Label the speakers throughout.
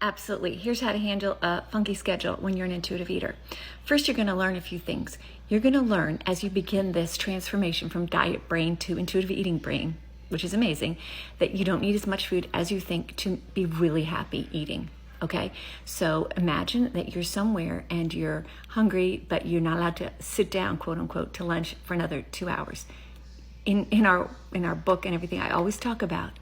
Speaker 1: Absolutely. Here's how to handle a funky schedule when you're an intuitive eater. First, you're going to learn a few things. You're going to learn as you begin this transformation from diet brain to intuitive eating brain, which is amazing, that you don't need as much food as you think to be really happy eating. Okay, so imagine that you're somewhere and you're hungry, but you're not allowed to sit down, quote unquote, to lunch for another 2 hours. In our book and everything, I always talk about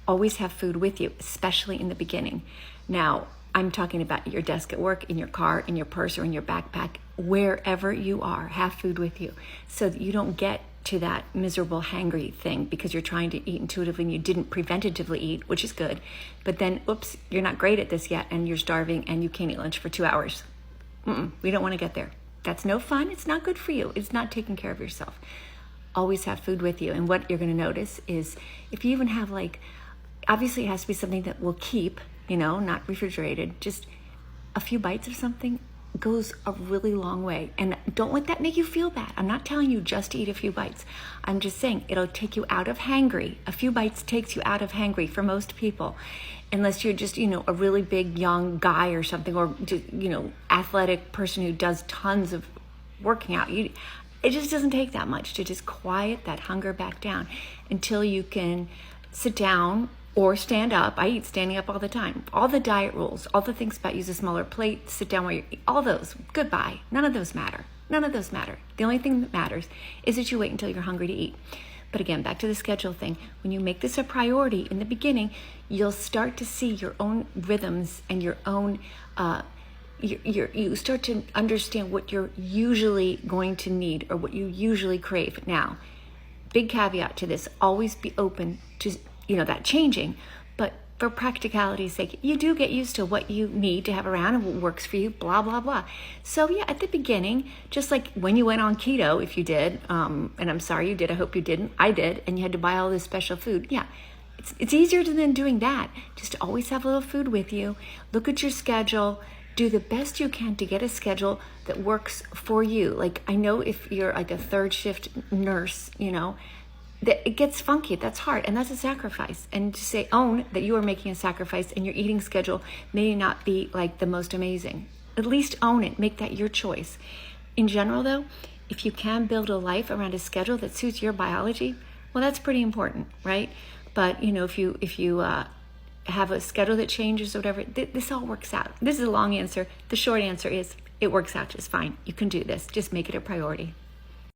Speaker 1: always have food with you, especially in the beginning. Now, I'm talking about your desk at work, in your car, in your purse, or in your backpack, wherever you are, have food with you so that you don't get to that miserable hangry thing because you're trying to eat intuitively and you didn't preventatively eat, which is good. But then, oops, you're not great at this yet and you're starving and you can't eat lunch for 2 hours. We don't want to get there. That's no fun. It's not good for you. It's not taking care of yourself. Always have food with you. And what you're going to notice is if you even have obviously it has to be something that will keep, not refrigerated, just a few bites of something goes a really long way. And don't let that make you feel bad. I'm not telling you just to eat a few bites. I'm just saying it'll take you out of hangry. A few bites takes you out of hangry for most people. Unless you're just, a really big young guy or something, or just, athletic person who does tons of working out. It just doesn't take that much to just quiet that hunger back down until you can sit down or stand up. I eat standing up all the time. All the diet rules, all the things about use a smaller plate, sit down while you eat, all those, goodbye. None of those matter. None of those matter. The only thing that matters is that you wait until you're hungry to eat. But again, back to the schedule thing. When you make this a priority in the beginning, you'll start to see your own rhythms and your own, you start to understand what you're usually going to need or what you usually crave. Now, big caveat to this, always be open to that changing, but for practicality's sake, you do get used to what you need to have around and what works for you, blah, blah, blah. So yeah, at the beginning, just like when you went on keto, if you did, and I'm sorry you did, I hope you didn't, I did, and you had to buy all this special food. Yeah, it's easier than doing that. Just always have a little food with you. Look at your schedule. Do the best you can to get a schedule that works for you. I know if you're a third shift nurse, that it gets funky. That's hard, and that's a sacrifice. And to own that you are making a sacrifice and your eating schedule may not be the most amazing. At least own it. Make that your choice. In general, though, if you can build a life around a schedule that suits your biology, well, that's pretty important, right? But if you have a schedule that changes or whatever, this all works out. This is a long answer. The short answer is it works out just fine. You can do this. Just make it a priority.